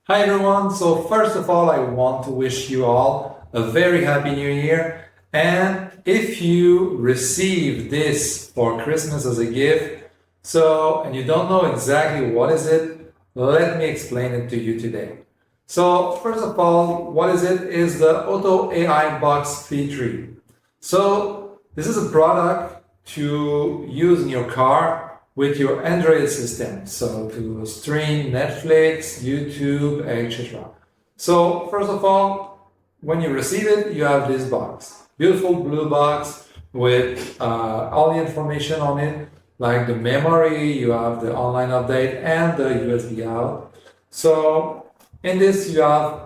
Hi everyone, so first of all I want to wish you all a very happy new year, and if you receive this for Christmas as a gift, and you don't know exactly what is it, let me explain it to you today. So first of all, what is it? Is the OttoAibox V3. So this is a product to use in your car with your Android system, so to stream Netflix, YouTube, etc. So first of all, when you receive it, you have this box, beautiful blue box with all the information on it, like the memory, you have the online update and the USB out. So in this, you have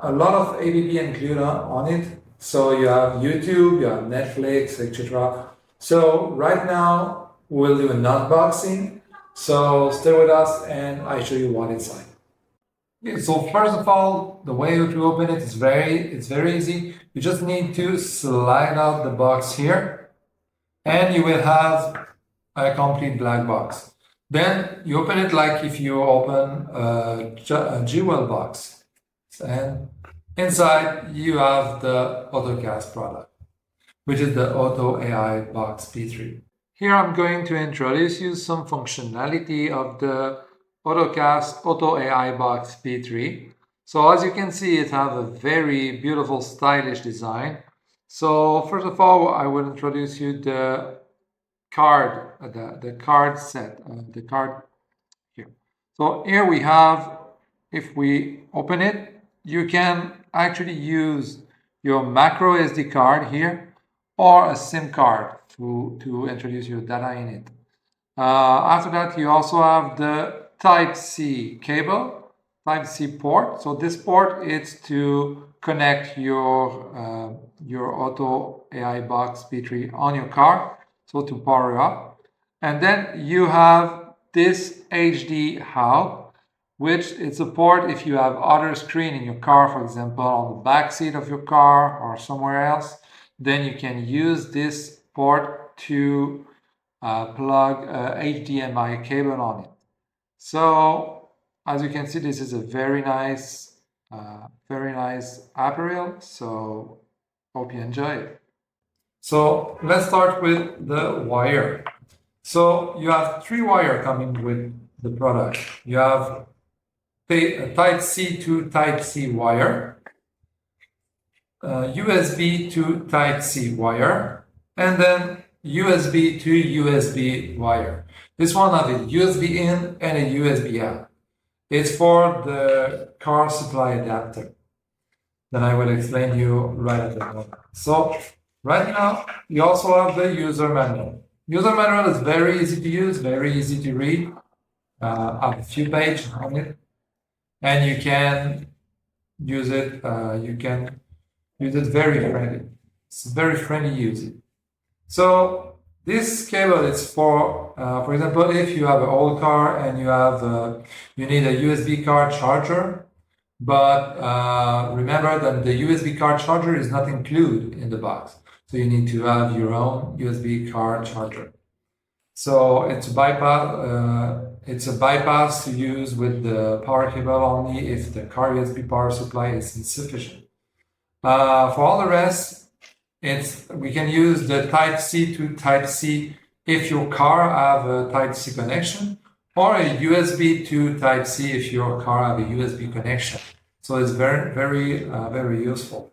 a lot of app included on it. So you have YouTube, you have Netflix, etc. So right now we'll do an unboxing. So stay with us and I show you what inside. Okay, so first of all, the way to open it is very easy. You just need to slide out the box here, and you will have a complete black box. Then you open it like if you open a jewel box, and inside you have the Ottocast product, which is the OttoAibox P3. Here I'm going to introduce you some functionality of the Ottocast OttoAibox P3. So as you can see, it has a very beautiful, stylish design. So first of all, I will introduce you the card, the card set, the card here. So here we have, if we open it, you can actually use your macro SD card here or a SIM card to introduce your data in it. After that, you also have the Type-C cable, Type-C port. So this port is to connect your OttoAibox P3 on your car, so to power up. And then you have this HD hub, which is a port if you have other screen in your car, for example, on the back seat of your car or somewhere else, then you can use this port to plug a HDMI cable on it. So as you can see, this is a very nice apparel. So hope you enjoy it. So let's start with the wire. So you have three wire coming with the product. You have a Type-C to Type-C wire, USB to Type-C wire, and then USB to USB wire. This one has a USB in and a USB out. It's for the car supply adapter that I will explain to you right at the moment. So right now, you also have the user manual. User manual is very easy to use, very easy to read. I have a few pages on it, and you can use it. You can use it very friendly. It's very friendly using. So this cable is for example, if you have an old car and you need a USB car charger, but remember that the USB car charger is not included in the box. So you need to have your own USB car charger. So it's a bypass to use with the power cable only if the car USB power supply is insufficient. For all the rest, we can use the Type-C to Type-C if your car have a Type-C connection, or a USB to Type-C if your car have a USB connection. So it's very useful.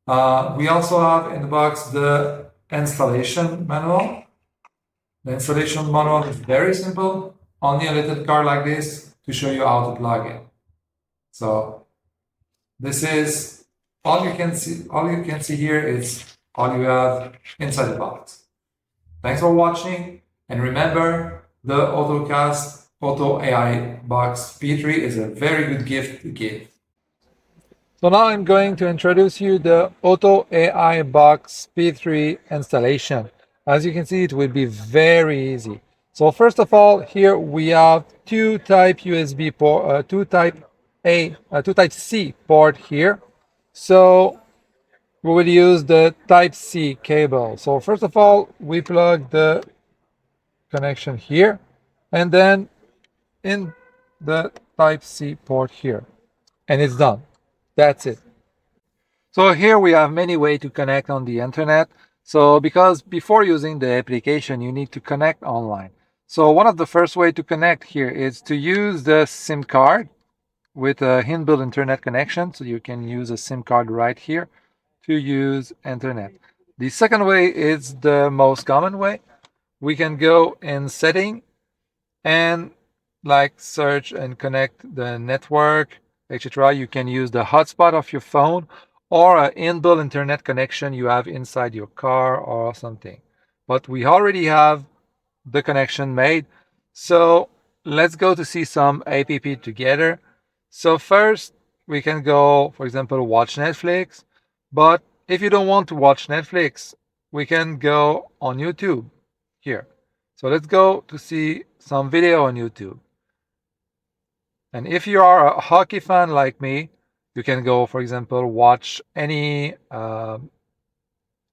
We also have in the box the installation manual. The installation manual is very simple, only a little card like this to show you how to plug it. So this is all you can see. All you can see here is all you have inside the box. Thanks for watching, and remember, the Ottocast OttoAibox P3 is a very good gift to give. So now I'm going to introduce you the OttoAibox P3 installation. As you can see, it will be very easy. So first of all, here we have two Type USB port, two Type C port here. So we will use the Type-C cable. So first of all, we plug the connection here, and then in the Type-C port here. and it's done. That's it. So here we have many ways to connect on the internet. So because before using the application, you need to connect online. So one of the first way to connect here is to use the SIM card with a inbuilt internet connection. So you can use a SIM card right here to use internet. The second way is the most common way. We can go in setting and like search and connect the network, etc. You can use the hotspot of your phone or an inbuilt internet connection you have inside your car or something. But we already have the connection made. So let's go to see some app together. So first we can go, for example, watch Netflix. But if you don't want to watch Netflix, we can go on YouTube here. So let's go to see some video on YouTube. And if you are a hockey fan like me, you can go, for example, watch any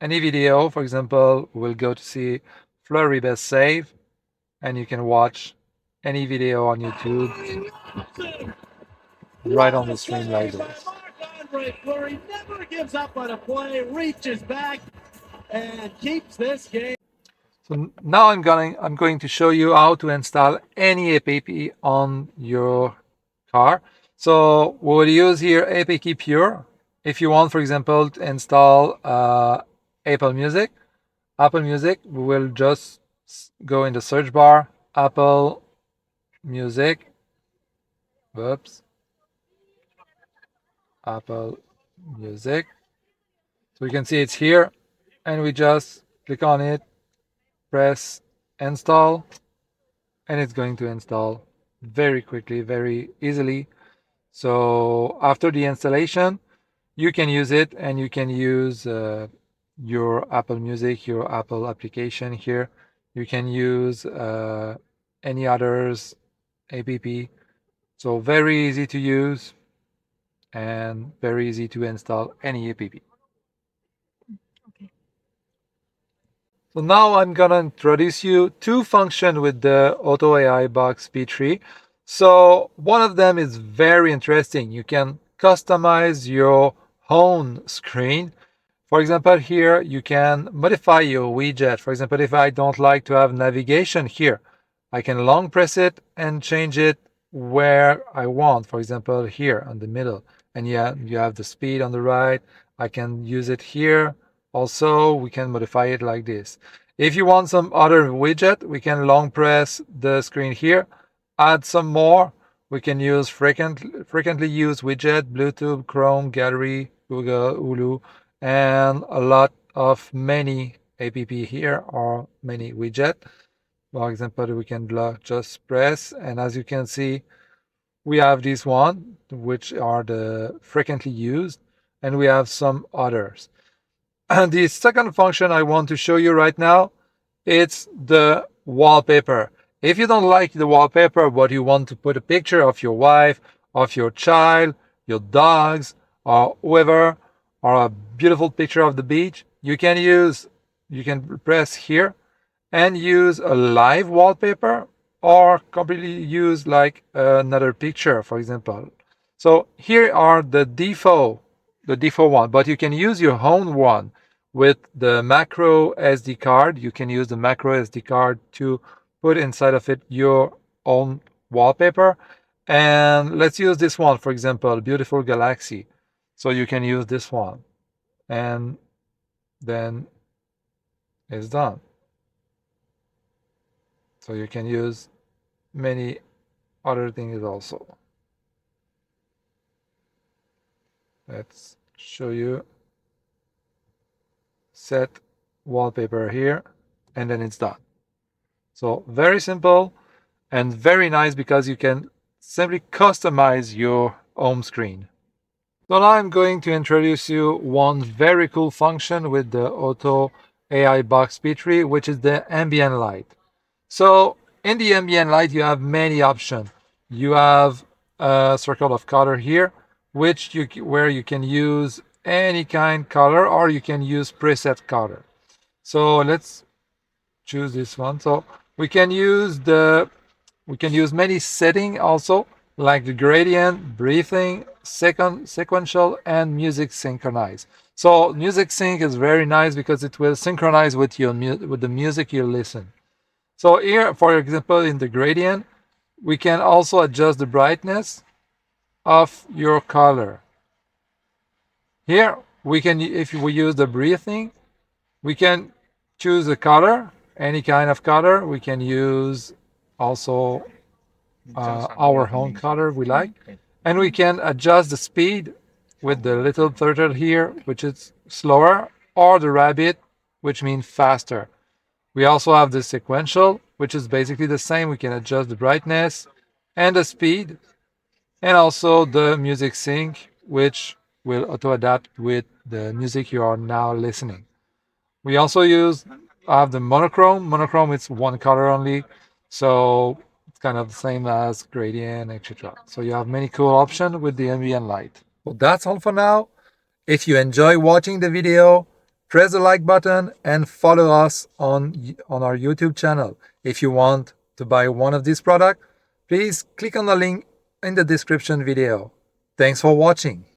video. For example, we'll go to see Fleury best save, and you can watch any video on YouTube right on the screen like this. Fleury never gives up on a play, reaches back, and keeps this game. So now I'm going to show you how to install any app on your car. So we'll use here APK Pure. If you want, for example, to install Apple Music, we will just go in the search bar, Apple Music. Whoops. Apple Music. So you can see it's here, and we just click on it, press install, and it's going to install very quickly, very easily. So after the installation, you can use it, and you can use your Apple Music, your Apple application here. You can use any others app. So very easy to use and very easy to install any app. So now I'm gonna introduce you two functions with the OttoAibox P3. So one of them is very interesting. You can customize your home screen. For example, here you can modify your widget. For example, if I don't like to have navigation here, I can long press it and change it where I want. For example, here on the middle. And yeah, you have the speed on the right. I can use it here. Also, we can modify it like this. If you want some other widget, we can long press the screen here, add some more. We can use frequently used widget, Bluetooth, Chrome, Gallery, Google, Hulu, and a lot of many app here or many widget. For example, we can just press, and as you can see, we have this one, which are the frequently used, and we have some others. And the second function I want to show you right now, it's the wallpaper. If you don't like the wallpaper, but you want to put a picture of your wife, of your child, your dogs, or whoever, or a beautiful picture of the beach, you can press here and use a live wallpaper or completely use like another picture, for example. So here are the default one, but you can use your own one with the macro SD card. You can use the macro SD card to put inside of it your own wallpaper. And let's use this one, for example, beautiful galaxy. So you can use this one, and then it's done. So you can use many other things also. Let's show you. Set wallpaper here, and then it's done. So very simple and very nice because you can simply customize your home screen. So now I'm going to introduce you one very cool function with the OttoAibox P3, which is the ambient light. So in the ambient light, you have many options. You have a circle of color here, where you can use any kind color, or you can use preset color. So let's choose this one. So we can use many settings also, like the gradient, breathing, sequential and music synchronize. So music sync is very nice because it will synchronize with with the music you listen. So here, for example, in the gradient, we can also adjust the brightness of your color. Here, we can, if we use the breathing, we can choose a color, any kind of color. We can use also our own color we like. And we can adjust the speed with the little turtle here, which is slower, or the rabbit, which means faster. We also have the sequential, which is basically the same. We can adjust the brightness and the speed, and also the music sync, which will auto adapt with the music you are now listening. We also have the monochrome. Monochrome is one color only, so it's kind of the same as gradient, etc. So you have many cool options with the ambient light. Well, that's all for now. If you enjoy watching the video, press the like button and follow us on our YouTube channel. If you want to buy one of these products, please click on the link in the description video. Thanks for watching.